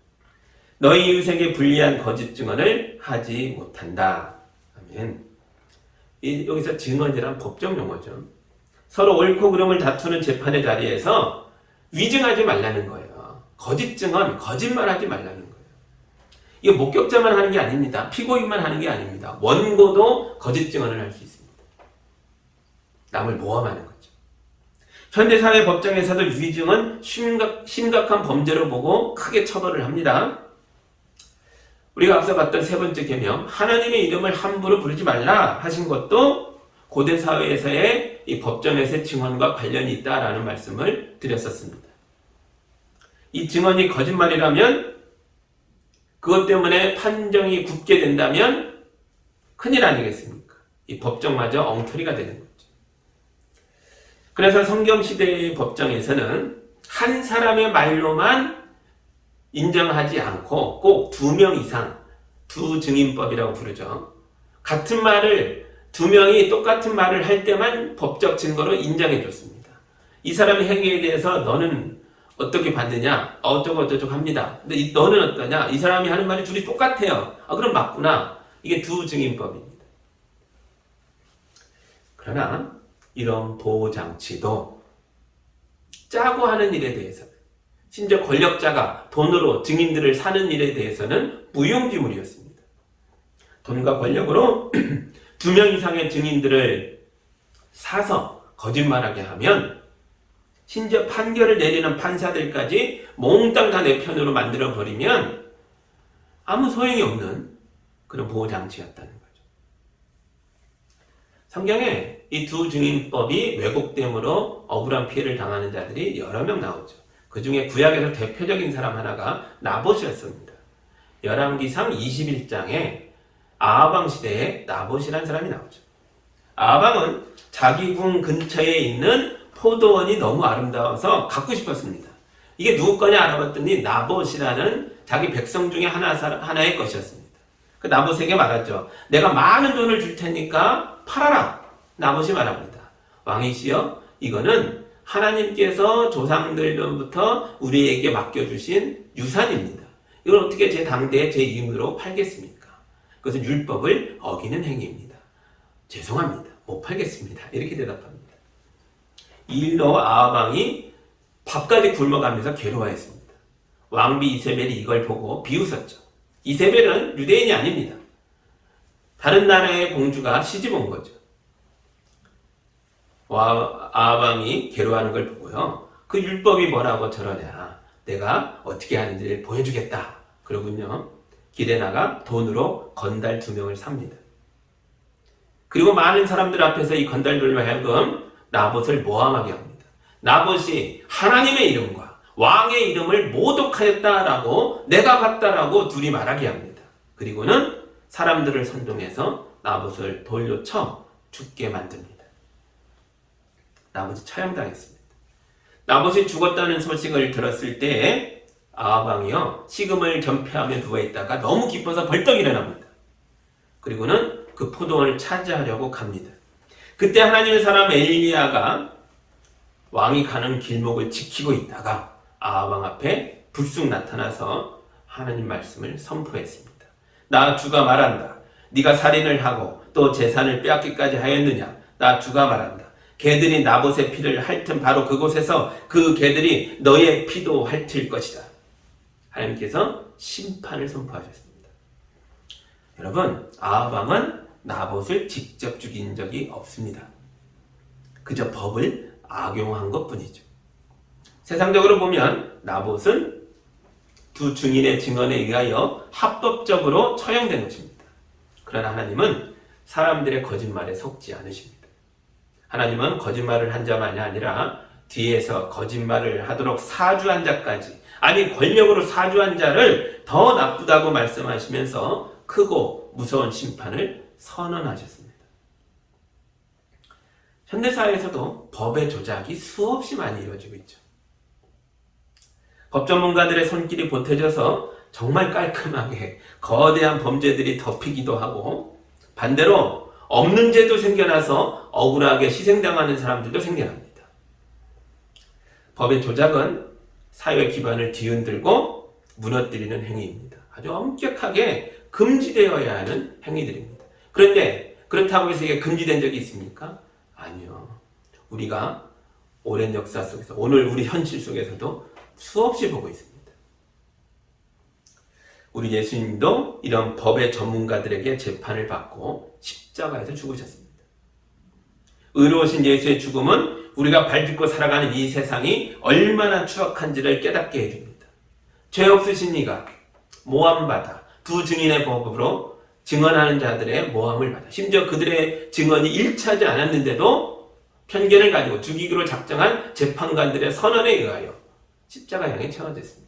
너희 이웃에게 불리한 거짓 증언을 하지 못한다. 아멘. 여기서 증언이란 법정 용어죠. 서로 옳고 그름을 다투는 재판의 자리에서 위증하지 말라는 거예요. 거짓 증언, 거짓말하지 말라는 거예요. 이거 목격자만 하는 게 아닙니다. 피고인만 하는 게 아닙니다. 원고도 거짓 증언을 할 수 있습니다. 남을 모함하는 거죠. 현대사회 법정에서도 위증은 심각한 범죄로 보고 크게 처벌을 합니다. 우리가 앞서 봤던 3번째 계명, 하나님의 이름을 함부로 부르지 말라 하신 것도 고대 사회에서의 이 법정에서의 증언과 관련이 있다라는 말씀을 드렸었습니다. 이 증언이 거짓말이라면 그것 때문에 판정이 굳게 된다면 큰일 아니겠습니까? 이 법정마저 엉터리가 되는 거죠. 그래서 성경시대의 법정에서는 한 사람의 말로만 인정하지 않고 꼭 2명 이상, 두증인법이라고 부르죠. 같은 말을 2명이 똑같은 말을 할 때만 법적 증거로 인정해 줬습니다. 이 사람의 행위에 대해서 너는 어떻게 봤느냐? 어쩌고 합니다. 근데 너는 어떠냐? 이 사람이 하는 말이 둘이 똑같아요. 그럼 맞구나. 이게 두증인법입니다. 그러나 이런 보호장치도 짜고 하는 일에 대해서, 심지어 권력자가 돈으로 증인들을 사는 일에 대해서는 무용지물이었습니다. 돈과 권력으로 2명 이상의 증인들을 사서 거짓말하게 하면 심지어 판결을 내리는 판사들까지 몽땅 다 내 편으로 만들어버리면 아무 소용이 없는 그런 보호장치였다는 거죠. 성경에 이 두증인법이 왜곡됨으로 억울한 피해를 당하는 자들이 여러 명 나오죠. 그 중에 구약에서 대표적인 사람 하나가 나봇이었습니다. 열왕기상 21장에 아하방 시대에 나봇이라는 사람이 나오죠. 아하방은 자기 궁 근처에 있는 포도원이 너무 아름다워서 갖고 싶었습니다. 이게 누구 거냐 알아봤더니 나봇이라는 자기 백성 중에 하나의 것이었습니다. 그 나봇에게 말하죠. 내가 많은 돈을 줄 테니까 팔아라. 나봇이 말합니다. 왕이시여, 이거는 하나님께서 조상들로부터 우리에게 맡겨주신 유산입니다. 이걸 어떻게 제 당대에 제 이름으로 팔겠습니까? 그것은 율법을 어기는 행위입니다. 죄송합니다. 못 팔겠습니다. 이렇게 대답합니다. 이 일로 아하방이 밥까지 굶어가면서 괴로워했습니다. 왕비 이세벨이 이걸 보고 비웃었죠. 이세벨은 유대인이 아닙니다. 다른 나라의 공주가 시집 온 거죠. 아하방이 괴로워하는 걸 보고요. 그 율법이 뭐라고 저러냐. 내가 어떻게 하는지를 보여주겠다. 그러군요. 길에 나가 돈으로 건달 2명을 삽니다. 그리고 많은 사람들 앞에서 이 건달들로 하여금 나봇을 모함하게 합니다. 나봇이 하나님의 이름과 왕의 이름을 모독하였다라고 내가 봤다라고 둘이 말하게 합니다. 그리고는 사람들을 선동해서 나봇을 돌로 쳐 죽게 만듭니다. 나봇이 처형당했습니다. 나봇이 죽었다는 소식을 들었을 때 아하방이요 식음을 전폐하며 누워있다가 너무 기뻐서 벌떡 일어납니다. 그리고는 그 포도원을 차지하려고 갑니다. 그때 하나님의 사람 엘리야가 왕이 가는 길목을 지키고 있다가 아하방 앞에 불쑥 나타나서 하나님 말씀을 선포했습니다. 나 주가 말한다. 네가 살인을 하고 또 재산을 빼앗기까지 하였느냐. 나 주가 말한다. 개들이 나봇의 피를 핥은 바로 그곳에서 그 개들이 너의 피도 핥을 것이다. 하나님께서 심판을 선포하셨습니다. 여러분, 아하방은 나봇을 직접 죽인 적이 없습니다. 그저 법을 악용한 것뿐이죠. 세상적으로 보면 나봇은 두 증인의 증언에 의하여 합법적으로 처형된 것입니다. 그러나 하나님은 사람들의 거짓말에 속지 않으십니다. 하나님은 거짓말을 한 자만이 아니라 뒤에서 거짓말을 하도록 사주한 자까지, 아니 권력으로 사주한 자를 더 나쁘다고 말씀하시면서 크고 무서운 심판을 선언하셨습니다. 현대사회에서도 법의 조작이 수없이 많이 이루어지고 있죠. 법 전문가들의 손길이 보태져서 정말 깔끔하게 거대한 범죄들이 덮이기도 하고, 반대로 없는 죄도 생겨나서 억울하게 희생당하는 사람들도 생겨납니다. 법의 조작은 사회 기반을 뒤흔들고 무너뜨리는 행위입니다. 아주 엄격하게 금지되어야 하는 행위들입니다. 그런데 그렇다고 해서 이게 금지된 적이 있습니까? 아니요. 우리가 오랜 역사 속에서, 오늘 우리 현실 속에서도 수없이 보고 있습니다. 우리 예수님도 이런 법의 전문가들에게 재판을 받고 십자가에서 죽으셨습니다. 의로우신 예수의 죽음은 우리가 발딛고 살아가는 이 세상이 얼마나 추악한지를 깨닫게 해줍니다. 죄 없으신 이가 모함받아 두 증인의 법으로 증언하는 자들의 모함을 받아, 심지어 그들의 증언이 일치하지 않았는데도 편견을 가지고 죽이기로 작정한 재판관들의 선언에 의하여 십자가 향에 채워졌습니다.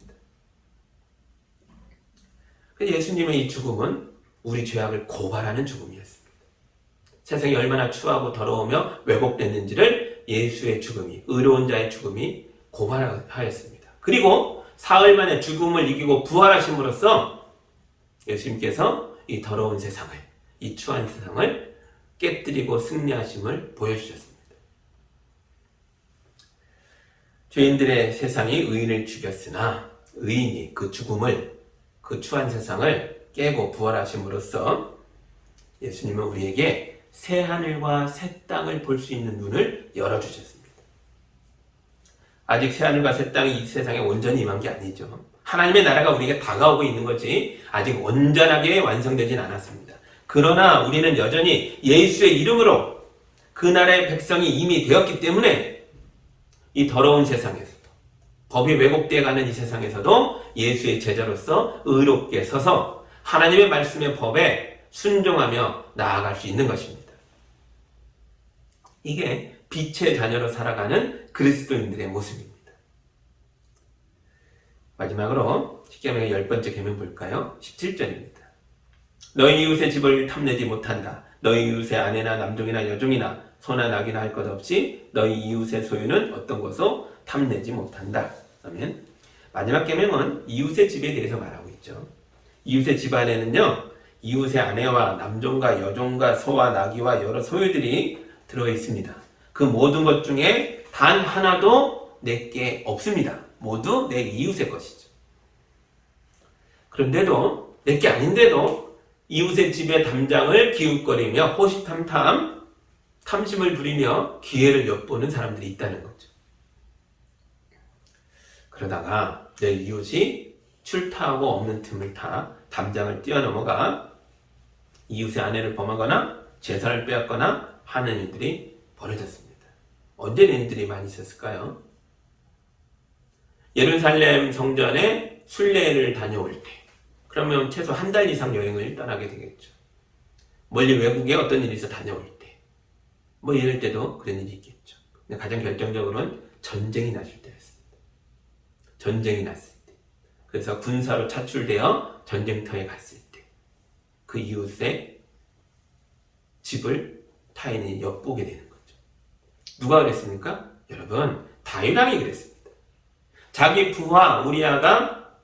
예수님의 이 죽음은 우리 죄악을 고발하는 죽음이었습니다. 세상이 얼마나 추하고 더러우며 왜곡됐는지를 예수의 죽음이, 의로운 자의 죽음이 고발하였습니다. 그리고 사흘 만에 죽음을 이기고 부활하심으로써 예수님께서 이 더러운 세상을, 이 추한 세상을 깨뜨리고 승리하심을 보여주셨습니다. 죄인들의 세상이 의인을 죽였으나 의인이 그 죽음을, 그 추한 세상을 깨고 부활하심으로써 예수님은 우리에게 새 하늘과 새 땅을 볼 수 있는 눈을 열어주셨습니다. 아직 새 하늘과 새 땅이 이 세상에 온전히 임한 게 아니죠. 하나님의 나라가 우리에게 다가오고 있는 거지 아직 온전하게 완성되진 않았습니다. 그러나 우리는 여전히 예수의 이름으로 그 나라의 백성이 이미 되었기 때문에 이 더러운 세상에서도, 법이 왜곡되어 가는 이 세상에서도 예수의 제자로서 의롭게 서서 하나님의 말씀의 법에 순종하며 나아갈 수 있는 것입니다. 이게 빛의 자녀로 살아가는 그리스도인들의 모습입니다. 마지막으로 십계명의 10번째 계명 볼까요? 17절입니다. 너희 이웃의 집을 탐내지 못한다. 너희 이웃의 아내나 남종이나 여종이나 소나 낙이나 할 것 없이 너희 이웃의 소유는 어떤 것도 탐내지 못한다. 그러면 마지막 계명은 이웃의 집에 대해서 말하고 있죠. 이웃의 집 안에는요, 이웃의 아내와 남종과 여종과 소와 나귀와 여러 소유들이 들어 있습니다. 그 모든 것 중에 단 하나도 내게 없습니다. 모두 내 이웃의 것이죠. 그런데도, 내게 아닌데도 이웃의 집의 담장을 기웃거리며 호시탐탐 탐심을 부리며 기회를 엿보는 사람들이 있다는 거죠. 그러다가 내 이웃이 출타하고 없는 틈을 타 담장을 뛰어넘어가 이웃의 아내를 범하거나 재산을 빼앗거나 하는 일들이 벌어졌습니다. 언제 이런 일들이 많이 있었을까요? 예루살렘 성전에 순례를 다녀올 때, 그러면 최소 한 달 이상 여행을 떠나게 되겠죠. 멀리 외국에 어떤 일이 있어 다녀올 때, 뭐 이럴 때도 그런 일이 있겠죠. 근데 가장 결정적으로는 전쟁이 났을 때였습니다. 전쟁이 났을 때, 그래서 군사로 차출되어 전쟁터에 갔을 때, 그 이웃의 집을 타인이 엿보게 되는 거죠. 누가 그랬습니까? 여러분, 다윗 왕이 그랬습니다. 자기 부하 우리아가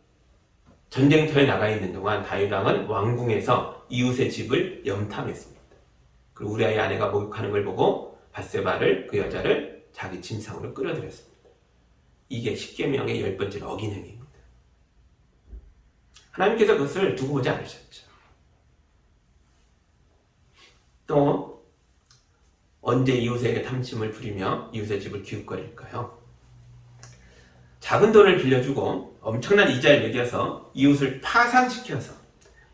전쟁터에 나가 있는 동안 다윗 왕은 왕궁에서 이웃의 집을 염탐했습니다. 그리고 우리아의 아내가 목욕하는 걸 보고 밧세바를, 그 여자를 자기 침상으로 끌어들였습니다. 이게 십계명의 10번째 어긴 행위입니다. 하나님께서 그것을 두고 보지 않으셨죠. 또 언제 이웃에게 탐심을 부리며 이웃의 집을 기웃거릴까요? 작은 돈을 빌려주고 엄청난 이자를 매겨서 이웃을 파산시켜서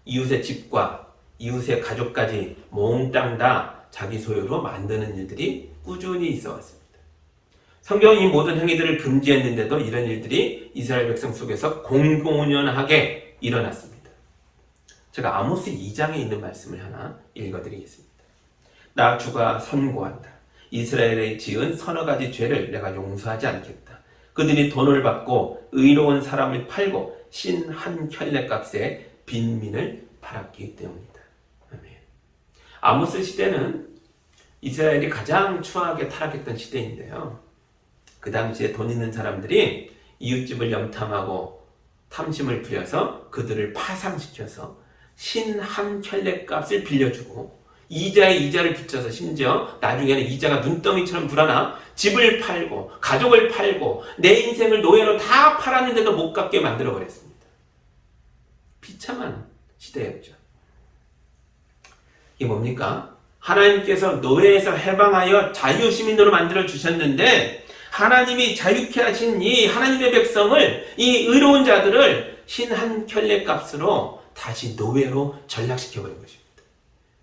이웃의 집과 이웃의 가족까지 몽땅 다 자기 소유로 만드는 일들이 꾸준히 있어 왔습니다. 성경이 이 모든 행위들을 금지했는데도 이런 일들이 이스라엘 백성 속에서 공공연하게 일어났습니다. 제가 아모스 2장에 있는 말씀을 하나 읽어드리겠습니다. 나 주가 선고한다. 이스라엘에 지은 서너 가지 죄를 내가 용서하지 않겠다. 그들이 돈을 받고 의로운 사람을 팔고 신 한 켤레값에 빈민을 팔았기 때문이다. 아멘. 아모스 시대는 이스라엘이 가장 추하게 타락했던 시대인데요. 그 당시에 돈 있는 사람들이 이웃집을 염탐하고 탐심을 부려서 그들을 파상시켜서 신 한 켤레값을 빌려주고 이자에 이자를 붙여서 심지어 나중에는 이자가 눈덩이처럼 불어나 집을 팔고 가족을 팔고 내 인생을 노예로 다 팔았는데도 못 갚게 만들어버렸습니다. 비참한 시대였죠. 이게 뭡니까? 하나님께서 노예에서 해방하여 자유시민으로 만들어 주셨는데 하나님이 자유케 하신 이 하나님의 백성을, 이 의로운 자들을 신 한 켤레 값으로 다시 노예로 전락시켜버린 것입니다.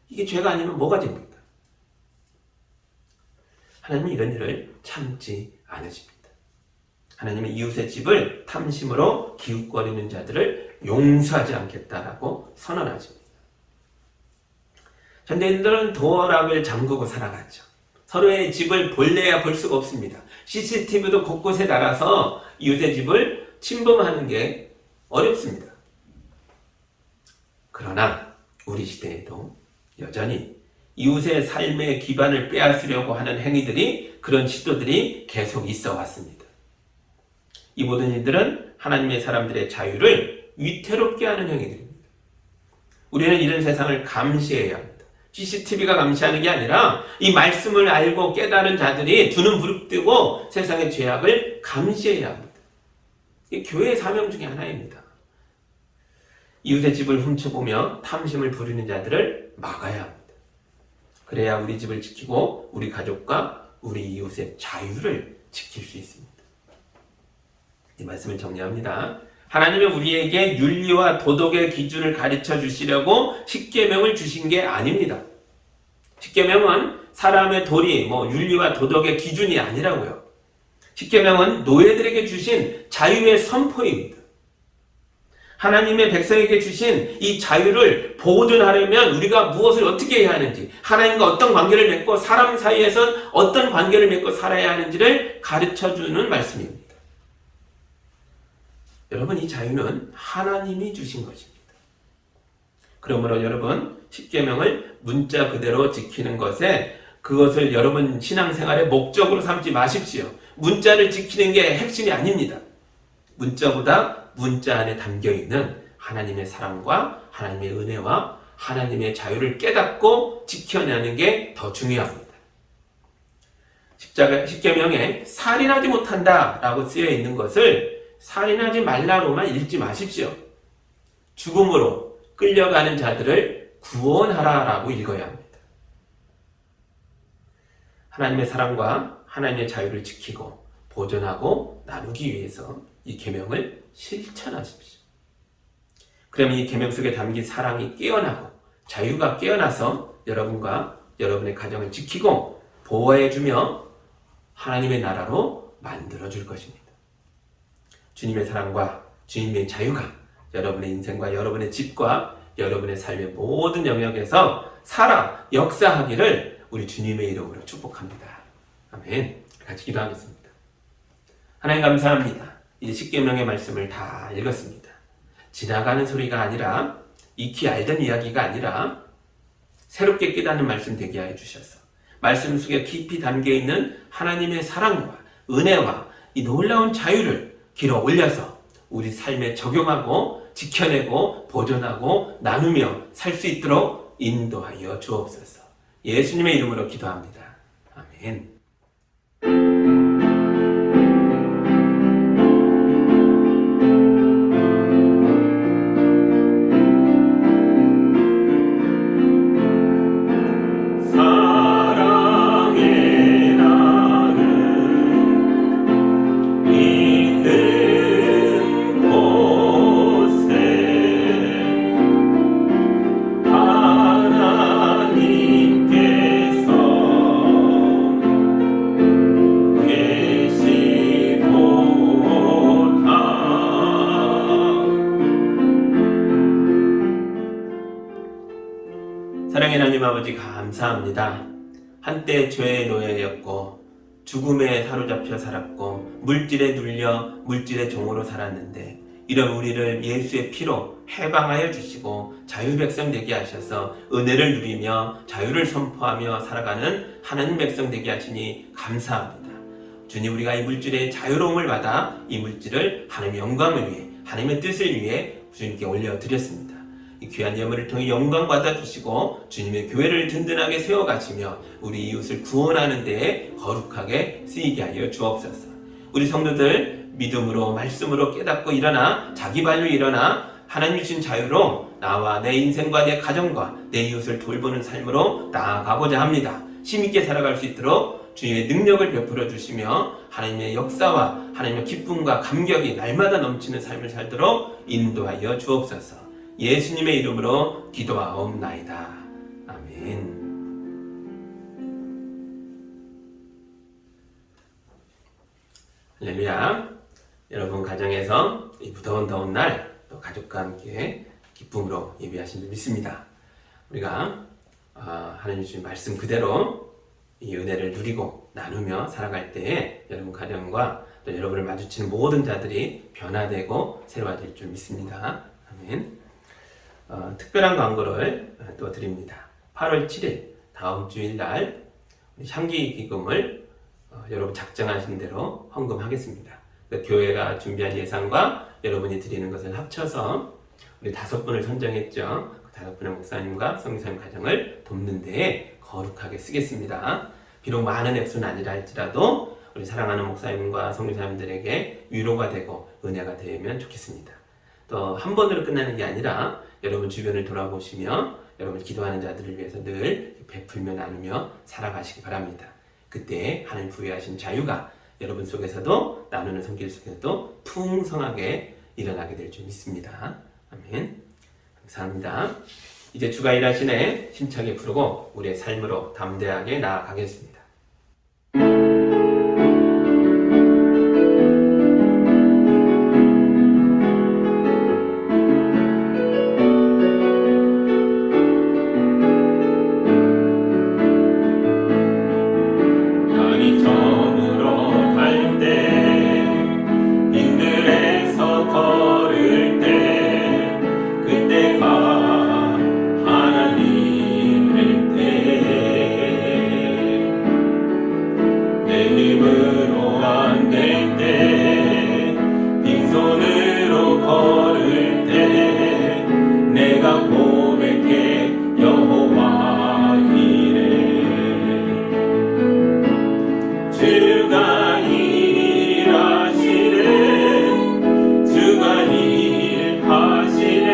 이게 죄가 아니면 뭐가 됩니까? 하나님은 이런 일을 참지 않으십니다. 하나님은 이웃의 집을 탐심으로 기웃거리는 자들을 용서하지 않겠다라고 선언하십니다. 현대인들은 도어락을 잠그고 살아갔죠. 서로의 집을 볼래야 볼 수가 없습니다. CCTV도 곳곳에 달아서 이웃의 집을 침범하는 게 어렵습니다. 그러나 우리 시대에도 여전히 이웃의 삶의 기반을 빼앗으려고 하는 행위들이, 그런 시도들이 계속 있어 왔습니다. 이 모든 일들은 하나님의 사람들의 자유를 위태롭게 하는 행위들입니다. 우리는 이런 세상을 감시해야 합니다. CCTV가 감시하는 게 아니라 이 말씀을 알고 깨달은 자들이 두 눈 부릅뜨고 세상의 죄악을 감시해야 합니다. 이게 교회의 사명 중에 하나입니다. 이웃의 집을 훔쳐보며 탐심을 부리는 자들을 막아야 합니다. 그래야 우리 집을 지키고 우리 가족과 우리 이웃의 자유를 지킬 수 있습니다. 이 말씀을 정리합니다. 하나님은 우리에게 윤리와 도덕의 기준을 가르쳐 주시려고 십계명을 주신 게 아닙니다. 십계명은 사람의 도리, 윤리와 도덕의 기준이 아니라고요. 십계명은 노예들에게 주신 자유의 선포입니다. 하나님의 백성에게 주신 이 자유를 보존하려면 우리가 무엇을 어떻게 해야 하는지, 하나님과 어떤 관계를 맺고 사람 사이에서 어떤 관계를 맺고 살아야 하는지를 가르쳐주는 말씀입니다. 여러분, 이 자유는 하나님이 주신 것입니다. 그러므로 여러분, 십계명을 문자 그대로 지키는 것에, 그것을 여러분 신앙생활의 목적으로 삼지 마십시오. 문자를 지키는 게 핵심이 아닙니다. 문자보다 문자 안에 담겨있는 하나님의 사랑과 하나님의 은혜와 하나님의 자유를 깨닫고 지켜내는 게 더 중요합니다. 십계명에 살인하지 못한다 라고 쓰여 있는 것을 살인하지 말라로만 읽지 마십시오. 죽음으로 끌려가는 자들을 구원하라 라고 읽어야 합니다. 하나님의 사랑과 하나님의 자유를 지키고 보존하고 나누기 위해서 이 계명을 실천하십시오. 그러면 이 계명 속에 담긴 사랑이 깨어나고 자유가 깨어나서 여러분과 여러분의 가정을 지키고 보호해주며 하나님의 나라로 만들어줄 것입니다. 주님의 사랑과 주님의 자유가 여러분의 인생과 여러분의 집과 여러분의 삶의 모든 영역에서 살아 역사하기를 우리 주님의 이름으로 축복합니다. 아멘. 같이 기도하겠습니다. 하나님 감사합니다. 이제 십계명의 말씀을 다 읽었습니다. 지나가는 소리가 아니라, 익히 알던 이야기가 아니라 새롭게 깨닫는 말씀 되게 하여 주셔서 말씀 속에 깊이 담겨있는 하나님의 사랑과 은혜와 이 놀라운 자유를 길어 올려서 우리 삶에 적용하고 지켜내고 보존하고 나누며 살 수 있도록 인도하여 주옵소서. 예수님의 이름으로 기도합니다. 아멘. 사랑의 하나님 아버지 감사합니다. 한때 죄의 노예였고 죽음에 사로잡혀 살았고 물질에 눌려 물질의 종으로 살았는데 이런 우리를 예수의 피로 해방하여 주시고 자유백성 되게 하셔서 은혜를 누리며 자유를 선포하며 살아가는 하나님 백성 되게 하시니 감사합니다. 주님, 우리가 이 물질의 자유로움을 받아 이 물질을 하나님의 영광을 위해 하나님의 뜻을 위해 주님께 올려드렸습니다. 이 귀한 예물을 통해 영광 받아주시고 주님의 교회를 든든하게 세워가시며 우리 이웃을 구원하는 데에 거룩하게 쓰이게 하여 주옵소서. 우리 성도들 믿음으로 말씀으로 깨닫고 일어나 자기 발로 일어나 하나님이 주신 자유로 나와 내 인생과 내 가정과 내 이웃을 돌보는 삶으로 나아가고자 합니다. 힘있게 살아갈 수 있도록 주님의 능력을 베풀어 주시며 하나님의 역사와 하나님의 기쁨과 감격이 날마다 넘치는 삶을 살도록 인도하여 주옵소서. 예수님의 이름으로 기도하옵나이다. 아멘. 할렐루야. 여러분 가정에서 이 더운 날 또 가족과 함께 기쁨으로 예배하신 줄 믿습니다. 우리가 하나님 주신 말씀 그대로 이 은혜를 누리고 나누며 살아갈 때에 여러분 가정과 또 여러분을 마주치는 모든 자들이 변화되고 새로워질 줄 믿습니다. 아멘. 특별한 광고를 또 드립니다. 8월 7일 다음 주일 날 향기 기금을 여러분 작정하신 대로 헌금하겠습니다. 교회가 준비한 예산과 여러분이 드리는 것을 합쳐서 우리 5분을 선정했죠. 그 5분의 목사님과 성교사님 가정을 돕는 데에 거룩하게 쓰겠습니다. 비록 많은 액수는 아니라 할지라도 우리 사랑하는 목사님과 성교사님들에게 위로가 되고 은혜가 되면 좋겠습니다. 또 한 번으로 끝나는 게 아니라 여러분 주변을 돌아보시며 여러분 기도하는 자들을 위해서 늘 베풀며 나누며 살아가시기 바랍니다. 그때 하나님 부여하신 자유가 여러분 속에서도 나누는 손길 속에서도 풍성하게 일어나게 될 줄 믿습니다. 아멘. 감사합니다. 이제 주가 일하시네 힘차게 부르고 우리의 삶으로 담대하게 나아가겠습니다. 주가 일하시네 주가 일하시네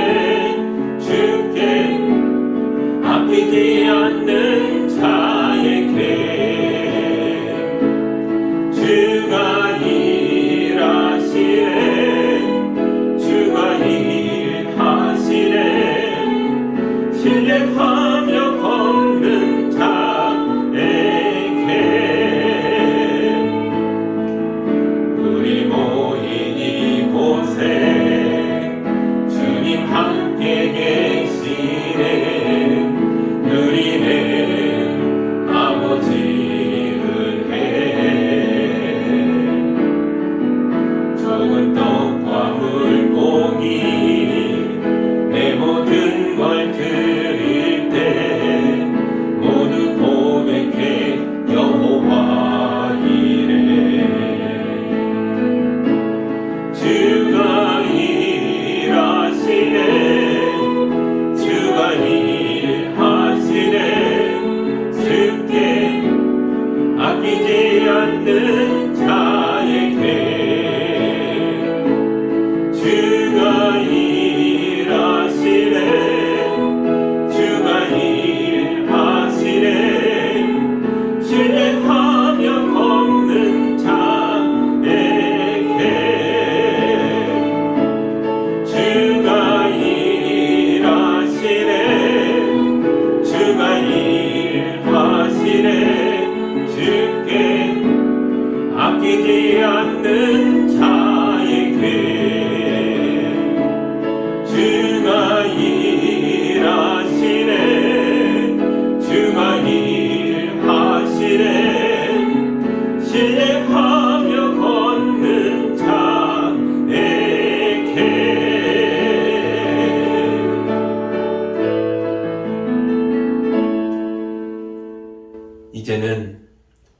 이제는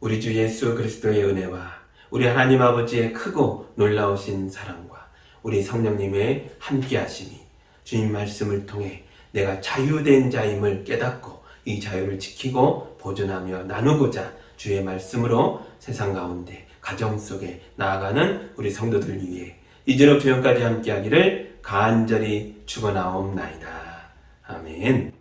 우리 주 예수 그리스도의 은혜와 우리 하나님 아버지의 크고 놀라우신 사랑과 우리 성령님의 함께하심이 주님 말씀을 통해 내가 자유된 자임을 깨닫고 이 자유를 지키고 보존하며 나누고자 주의 말씀으로 세상 가운데 가정 속에 나아가는 우리 성도들 위해 이제로부터 영까지 함께하기를 간절히 축원하옵나이다. 아멘.